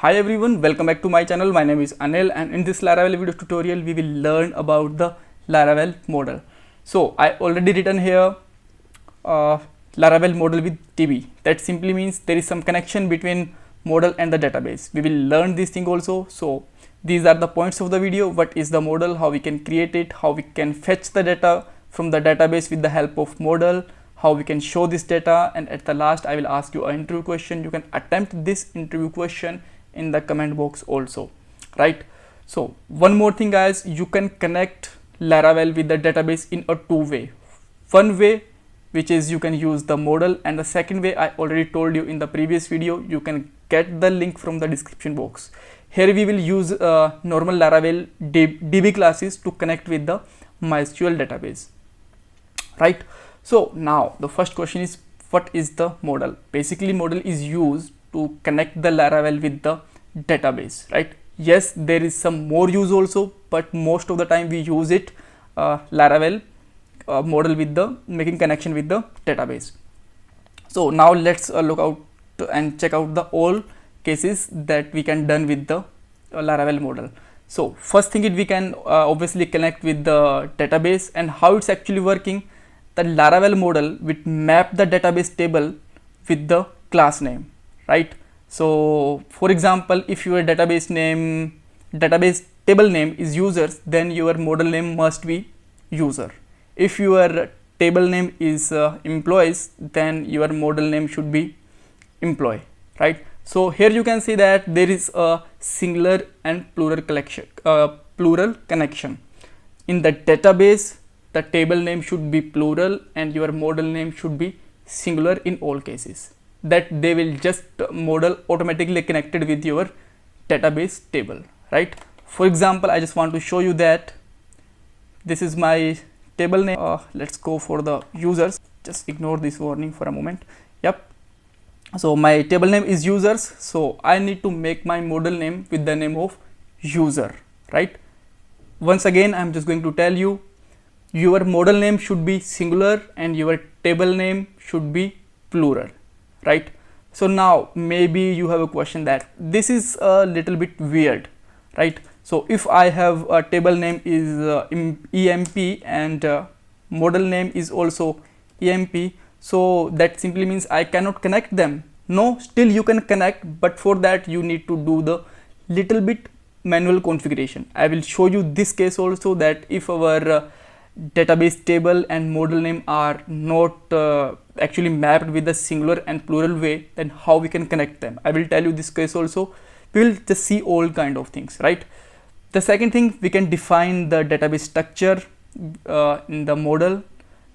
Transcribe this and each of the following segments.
Hi everyone, welcome back to my channel. My name is Anil, and in this Laravel video tutorial we will learn about the Laravel model. So I already written here uh, Laravel model with DB. That simply means there is some connection between model and the database. We will learn this thing also. So these are the points of the video. What is the model, how we can create it, how we can fetch the data from the database with the help of model, how we can show this data, and at the last I will ask you an interview question. You can attempt this interview question in the comment box also, right? So one more thing guys, you can connect Laravel with the database in a two-way. One way, which is you can use the model, and the second way I already told you in the previous video. You can get the link from the description box. Here we will use normal Laravel DB classes to connect with the MySQL database, right? So now the first question is, what is the model? Basically model is used to connect the Laravel with the database, right? Yes, there is some more use also, but most of the time we use it Laravel model with the making connection with the database. So now let's look out and check out the all cases that we can done with the Laravel model. So first thing is we can obviously connect with the database, and how it's actually working. The Laravel model will map the database table with the class name, right? So for example, if your database table name is users, then your model name must be user. If your table name is employees, then your model name should be employee, right? So here you can see that there is a singular and plural connection. In the database, the table name should be plural and your model name should be singular in all cases. That they will just model automatically connected with your database table, right? For example, I just want to show you that this is my table name. Let's go for the users. Just ignore this warning for a moment. Yep. So my table name is users. So I need to make my model name with the name of user, right? Once again, I'm just going to tell you, your model name should be singular and your table name should be plural, right? So now maybe you have a question that this is a little bit weird, right? So if I have a table name is EMP and model name is also EMP, so that simply means I cannot connect them. No, still you can connect, but for that you need to do the little bit manual configuration. I will show you this case also, that if our database table and model name are not actually mapped with the singular and plural way, then how we can connect them. I will tell you this case also. We will just see all kind of things, right? The second thing, we can define the database structure in the model,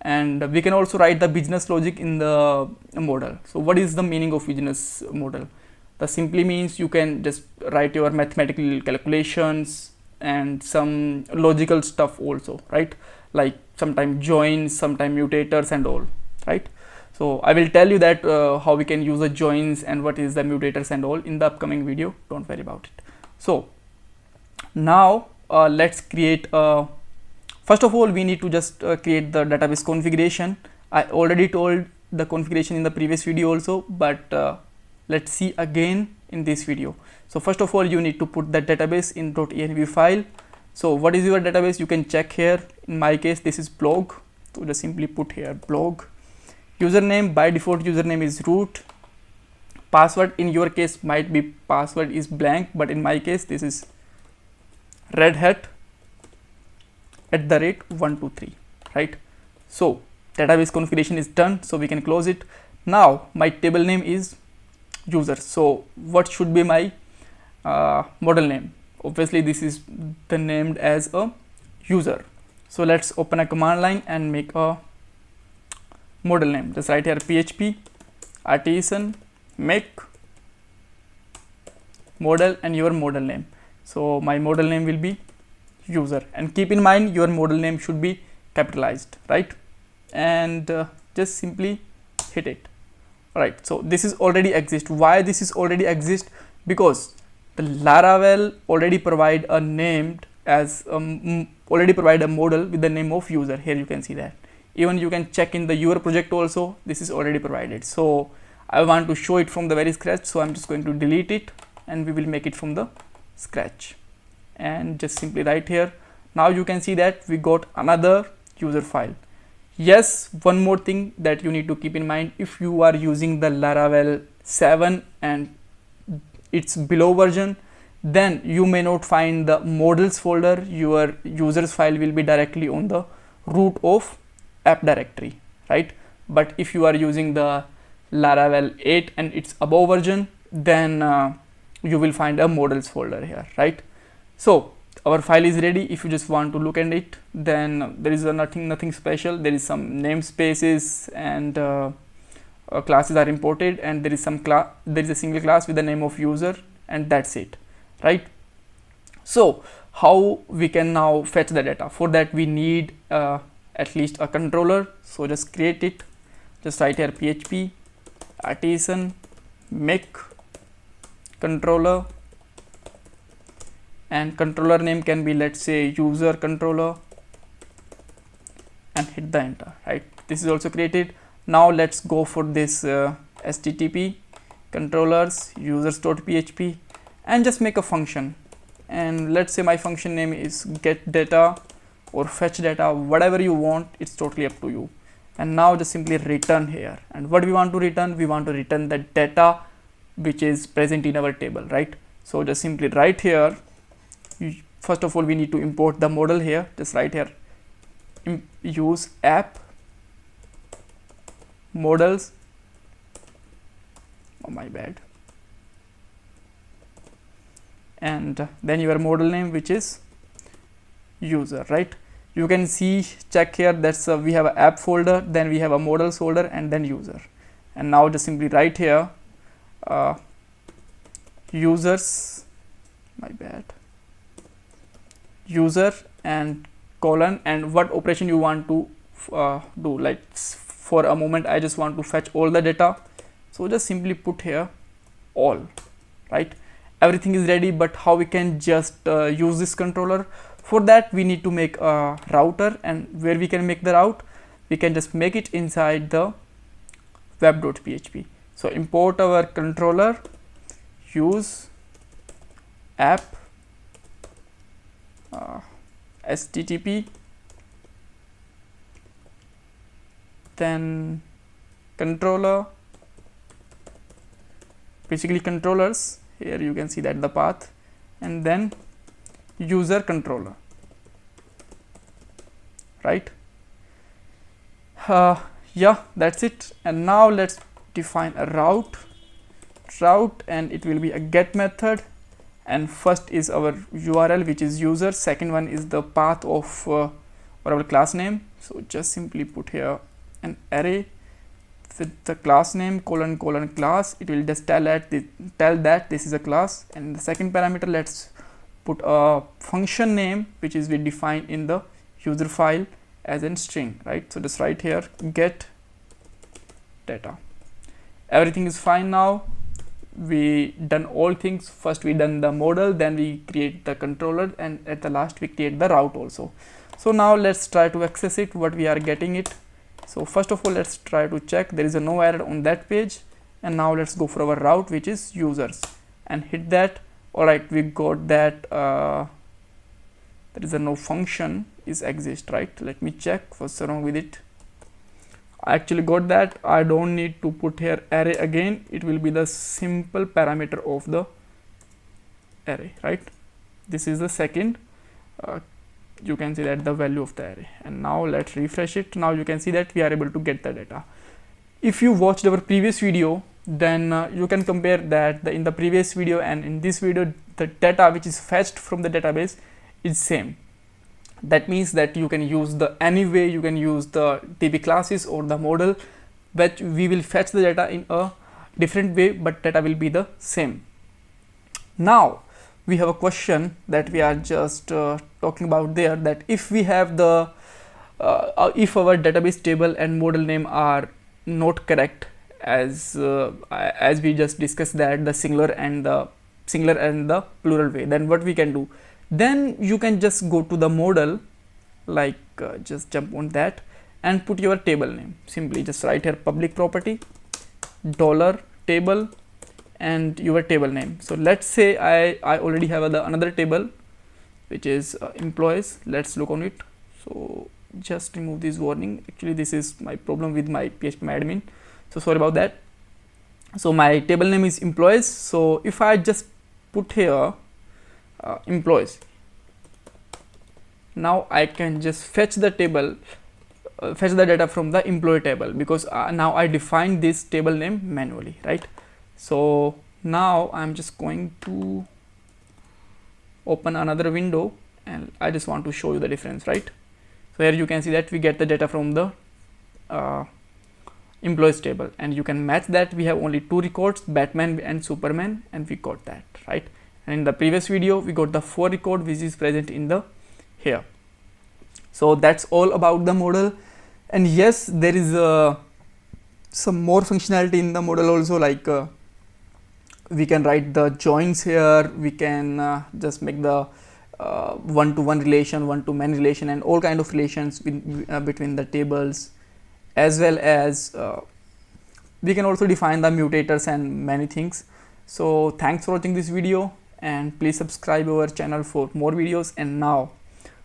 and we can also write the business logic in the model. So what is the meaning of business model? That simply means you can just write your mathematical calculations and some logical stuff also, right? Like sometimes joins, sometimes mutators and all, right? So I will tell you that how we can use the joins and what is the mutators and all in the upcoming video. Don't worry about it. So now let's create first of all we need to just create the database configuration. I already told the configuration in the previous video also, but let's see again in this video. So first of all you need to put the database in .env file. So what is your database? You can check here. In my case this is blog, so just simply put here blog. Username, by default username is root. Password in your case might be password is blank, but in my case this is red hat @123, right? So database configuration is done, so we can close it. Now my table name is user. So what should be my model name? Obviously this is the named as a user. So let's open a command line and make a model name. Just write here php artisan make model and your model name. So my model name will be user, and keep in mind your model name should be capitalized, right? And just simply hit it. Right, so this is already exist. Why this is already exist? Because the Laravel already provide a named as already provide a model with the name of user. Here you can see that. Even you can check in the your project also, this is already provided. So I want to show it from the very scratch, so I'm just going to delete it and we will make it from the scratch, and just simply write here. Now you can see that we got another user file. Yes, one more thing that you need to keep in mind, if you are using the Laravel 7 and its below version, then you may not find the models folder. Your users file will be directly on the root of app directory, right? But if you are using the Laravel 8 and its above version, then you will find a models folder here, right? So our file is ready. If you just want to look at it, then there is nothing special. There is some namespaces and classes are imported, and there is a single class with the name of user, and that's it, right? So how we can now fetch the data? For that we need at least a controller. So just create it. Just write here php artisan make controller, and controller name can be, let's say, user controller, and hit the enter, right? This is also created. Now let's go for this http controllers users.php and just make a function, and let's say my function name is get data or fetch data, whatever you want, it's totally up to you. And now just simply return here. And what we want to return? We want to return the data which is present in our table, right? So just simply write here, first of all we need to import the model here. Just write here use app models, oh my bad, and then your model name, which is user, right? You can see, check here, that's we have an app folder, then we have a models folder, and then user. And now just simply write here users, my bad, user and colon, and what operation you want to do. Like for a moment I just want to fetch all the data, so just simply put here all, right? Everything is ready, but how we can just use this controller? For that we need to make a router, and where we can make the route? We can just make it inside the web.php. So import our controller use app http, then controller, basically controllers, here you can see that the path, and then user controller, right? Yeah, that's it. And now let's define a route, and it will be a get method, and first is our URL, which is user, second one is the path of our class name. So just simply put here an array with the class name colon class. It will just tell that this is a class, and the second parameter, let's put a function name which is we define in the user file as in string, right? So just write here get data. Everything is fine. Now we done all things. First we done the model, then we create the controller, and at the last we create the route also. So now let's try to access it, what we are getting it. So first of all let's try to check there is no error on that page, and now let's go for our route, which is users, and hit that. All right, we got that there is no function is exist, right? Let me check what's wrong with it. I actually got that. I don't need to put here array again, it will be the simple parameter of the array, right? This is the second you can see that the value of the array. And now let's refresh it. Now you can see that we are able to get the data. If you watched our previous video, then you can compare that in the previous video and in this video, the data which is fetched from the database is same. That means that you can use any way you can use the DB classes or the model, but we will fetch the data in a different way, but data will be the same. Now we have a question that we are just talking about there, that if we have the if our database table and model name are not correct, as we just discussed that the singular and the plural way, then what we can do? Then you can just go to the model, like just jump on that and put your table name. Simply just write here public property $table, and your table name. So let's say I already have another table which is employees. Let's look on it. So just remove this warning. Actually this is my problem with my phpMyAdmin, so sorry about that. So my table name is employees. So if I just put here employees, now I can just fetch the table, fetch the data from the employee table, because now I defined this table name manually, right? So now I'm just going to open another window and I just want to show you the difference, right? So here you can see that we get the data from the employees table, and you can match that. We have only 2 records, Batman and Superman, and we got that, right? And in the previous video we got the 4 record which is present in the here. So that's all about the model. And yes, there is some more functionality in the model also, like we can write the joins here, we can just make the one-to-one relation, one-to-many relation, and all kind of relations between the tables, as well as we can also define the mutators and many things. So thanks for watching this video, and please subscribe our channel for more videos. And now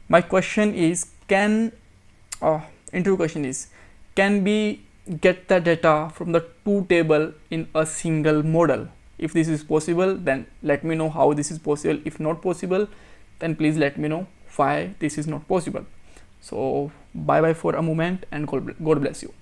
my question is, interview question is, can we get the data from the 2 table in a single model? If this is possible, then let me know how this is possible. If not possible, then please let me know why this is not possible. So bye bye for a moment, and God bless you.